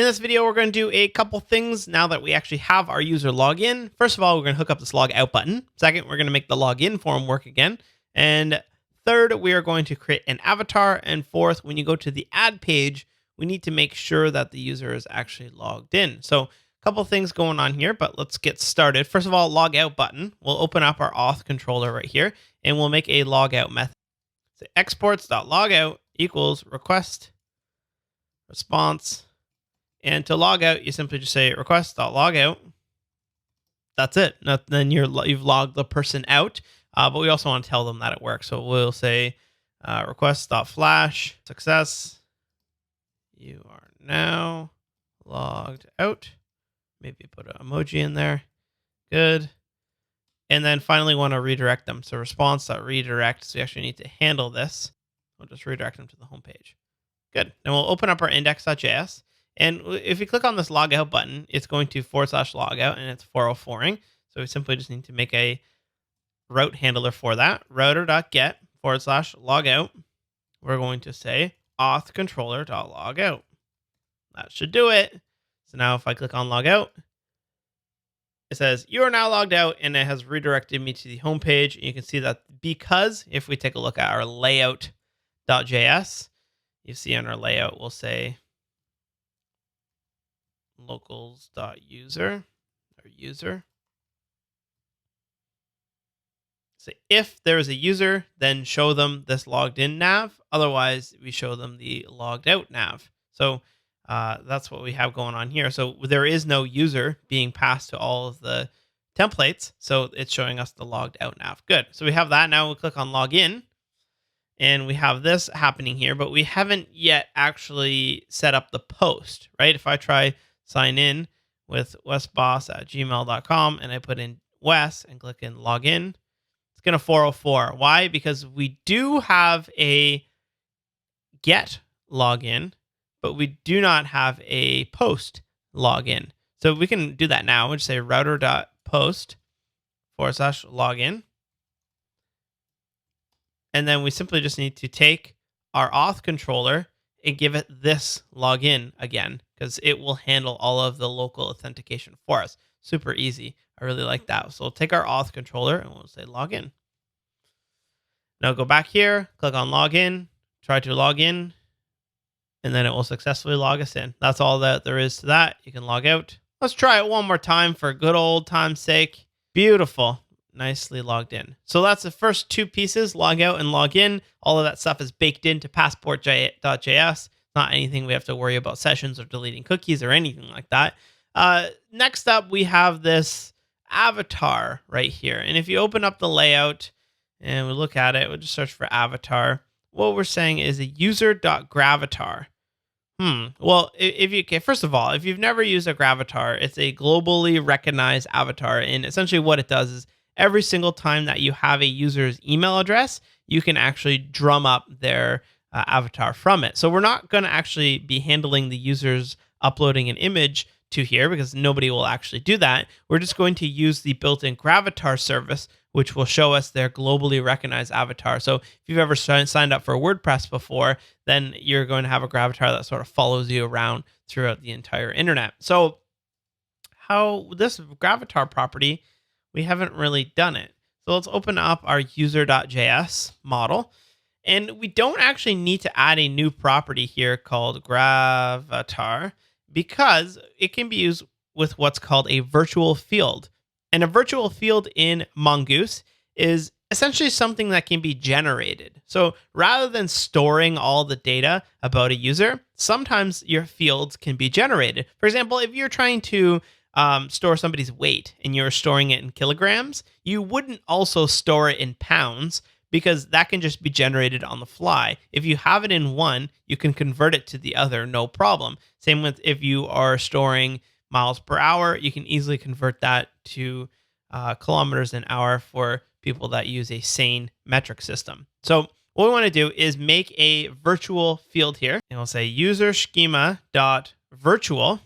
this video, we're going to do a couple things now that we actually have our user login. First of all, we're going to hook up this log out button. Second, we're going to make the login form work again. And third, we are going to create an avatar. And fourth, when you go to the ad page, we need to make sure that the user is actually logged in. So a couple things going on here, but let's get started. First of all, log out button. We'll open up our auth controller right here, and we'll make a logout method. So exports.logout equals request response. And to log out, you simply just say request.logout. That's it. Then you've logged the person out. But we also want to tell them that it works. So we'll say request.flash success. You are now logged out. Maybe put an emoji in there. Good. And then finally want to redirect them. So response.redirect. So we actually need to handle this. We'll just redirect them to the home page. Good. Then we'll open up our index.js. And if you click on this logout button, it's going to /logout, and it's 404ing. So we simply just need to make a route handler for that. Router.get /logout. We're going to say auth controller.logout. That should do it. So now if I click on logout, it says you are now logged out, and it has redirected me to the home page. And you can see that because if we take a look at our layout.js, you see on our layout, we'll say locals.user or user. So if there is a user, then show them this logged in nav. Otherwise, we show them the logged out nav. So that's what we have going on here. So there is no user being passed to all of the templates. So it's showing us the logged out nav. Good. So we have that. Now we'll click on login. And we have this happening here, but we haven't yet actually set up the post, right? If I try sign in with wesboss@gmail.com and I put in Wes and click in login, it's going to 404. Why? Because we do have a get login, but we do not have a post login. So we can do that now. We'll just say router.post /login. And then we simply just need to take our auth controller and give it this login again, because it will handle all of the local authentication for us. Super easy. I really like that. So we'll take our auth controller and we'll say login. Now go back here, click on login, try to log in, and then it will successfully log us in. That's all that there is to that. You can log out. Let's try it one more time for good old time's sake. Beautiful. Nicely logged in. So that's the first two pieces, log out and log in. All of that stuff is baked into passport.js. Not anything we have to worry about sessions or deleting cookies or anything like that. Next up, we have this avatar right here. And if you open up the layout and we look at it, we'll just search for avatar. What we're saying is a user.gravatar. Well, first of all, if you've never used a gravatar, it's a globally recognized avatar. And essentially what it does is every single time that you have a user's email address, you can actually drum up their avatar from it. So we're not going to actually be handling the users uploading an image to here because nobody will actually do that. We're just going to use the built-in gravatar service, which will show us their globally recognized avatar. So if you've ever signed up for WordPress before, then you're going to have a gravatar that sort of follows you around throughout the entire internet. So how this gravatar property, we haven't really done it. So let's open up our user.js model. And we don't actually need to add a new property here called gravatar because it can be used with what's called a virtual field. And a virtual field in Mongoose is essentially something that can be generated. So rather than storing all the data about a user, sometimes your fields can be generated. For example, if you're trying to store somebody's weight and you're storing it in kilograms, you wouldn't also store it in pounds because that can just be generated on the fly. If you have it in one, you can convert it to the other, no problem. Same with if you are storing miles per hour, you can easily convert that to kilometers an hour for people that use a sane metric system. So what we want to do is make a virtual field here, and we'll say user schema.virtual.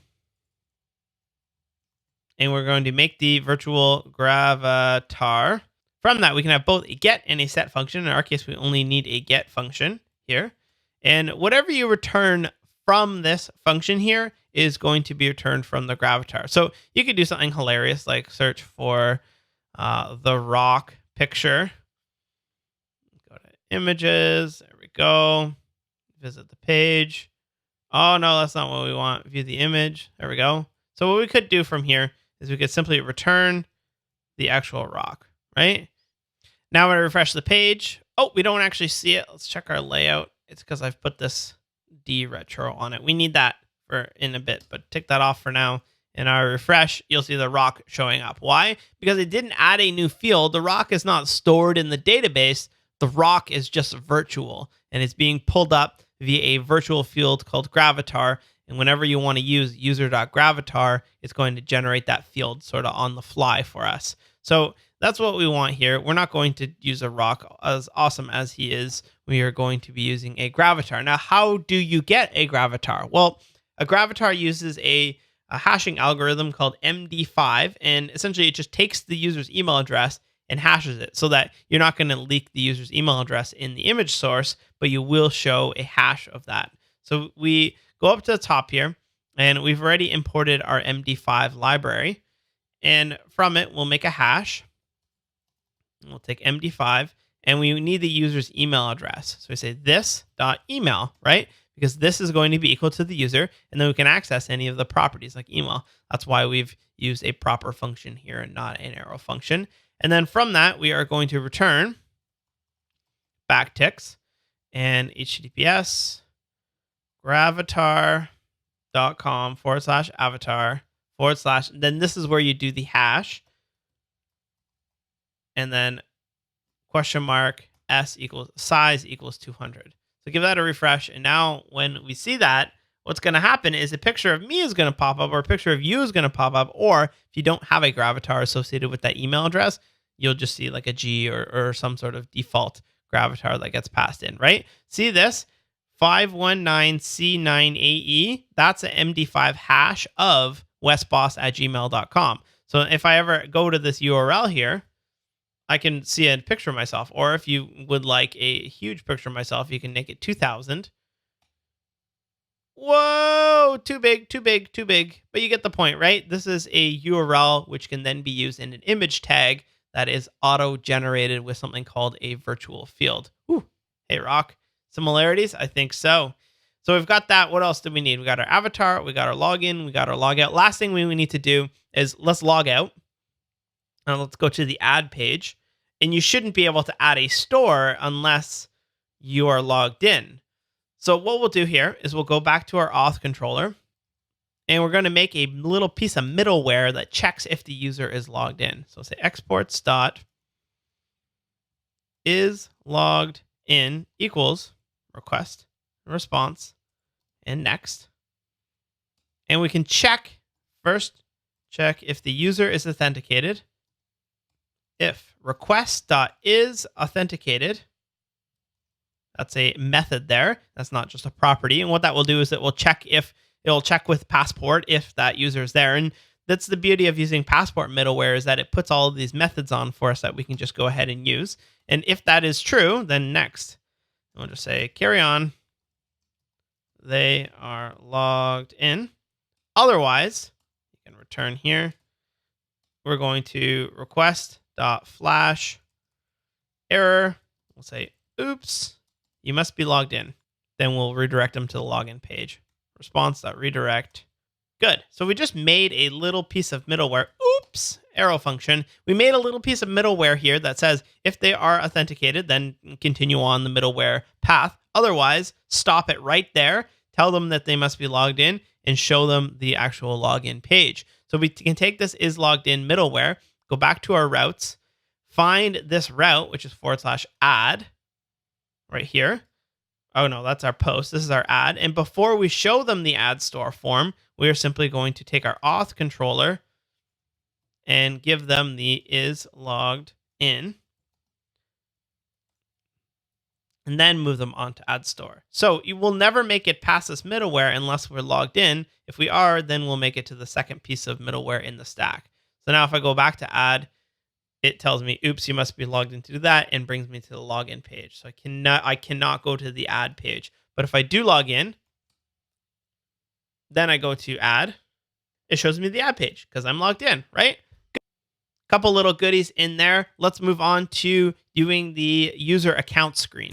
And we're going to make the virtual gravatar. From that, we can have both a get and a set function. In our case, we only need a get function here. And whatever you return from this function here is going to be returned from the gravatar. So you could do something hilarious like search for the rock picture. Go to images. There we go. Visit the page. Oh, no, that's not what we want. View the image. There we go. So what we could do from here is we could simply return the actual rock, right? Now when I refresh the page, oh, we don't actually see it. Let's check our layout. It's because I've put this D retro on it. We need that for in a bit, but tick that off for now. And I refresh, you'll see the rock showing up. Why? Because it didn't add a new field. The rock is not stored in the database. The rock is just virtual, and it's being pulled up via a virtual field called gravatar. And whenever you want to use user.gravatar, it's going to generate that field sort of on the fly for us. So that's what we want here. We're not going to use a rock, as awesome as he is. We are going to be using a gravatar. Now, how do you get a gravatar? Well, a gravatar uses a hashing algorithm called MD5, and essentially it just takes the user's email address and hashes it so that you're not going to leak the user's email address in the image source, but you will show a hash of that. So we go up to the top here, and we've already imported our MD5 library. And from it, we'll make a hash. We'll take MD5, and we need the user's email address. So we say this.email, right? Because this is going to be equal to the user, and then we can access any of the properties like email. That's why we've used a proper function here and not an arrow function. And then from that, we are going to return backticks and HTTPS gravatar.com/avatar/ then this is where you do the hash, and then question mark s equals size equals 200. So give that a refresh, and now when we see that, what's going to happen is a picture of me is going to pop up, or a picture of you is going to pop up, or if you don't have a gravatar associated with that email address, you'll just see like a G or some sort of default gravatar that gets passed in, right? See this? 519C9AE, that's an MD5 hash of wesboss@gmail.com. So if I ever go to this URL here, I can see a picture of myself. Or if you would like a huge picture of myself, you can make it 2000. Whoa, too big, too big, too big. But you get the point, right? This is a URL which can then be used in an image tag that is auto-generated with something called a virtual field. Whew. Hey, Rock. Similarities? I think so. So we've got that. What else do we need? We got our avatar, we got our login, we got our logout. Last thing we need to do is let's log out. And let's go to the add page. And you shouldn't be able to add a store unless you are logged in. So what we'll do here is we'll go back to our auth controller, and we're going to make a little piece of middleware that checks if the user is logged in. So say exports dot is logged in equals request, response, and next. And we can check if the user is authenticated. If request.is authenticated, that's a method there. That's not just a property. And what that will do is it'll check with Passport if that user is there. And that's the beauty of using Passport middleware, is that it puts all of these methods on for us that we can just go ahead and use. And if that is true, then next. We'll just say carry on. They are logged in. Otherwise, you can return here. We're going to request.flash error. We'll say, oops, you must be logged in. Then we'll redirect them to the login page. Response.redirect. Good. So we just made a little piece of middleware. Oops, arrow function. We made a little piece of middleware here that says if they are authenticated, then continue on the middleware path. Otherwise, stop it right there. Tell them that they must be logged in and show them the actual login page. So we can take this is logged in middleware, go back to our routes, find this route, which is /add right here. Oh no, that's our post. This is our add. And before we show them the add store form, we are simply going to take our auth controller and give them the is logged in, and then move them on to add store. So you will never make it past this middleware unless we're logged in. If we are, then we'll make it to the second piece of middleware in the stack. So now if I go back to add, it tells me, oops, you must be logged in to do that, and brings me to the login page. So I cannot go to the add page. But if I do log in, Then I go to add. It shows me the ad page because I'm logged in, right? Couple little goodies in there. Let's move on to doing the user account screen.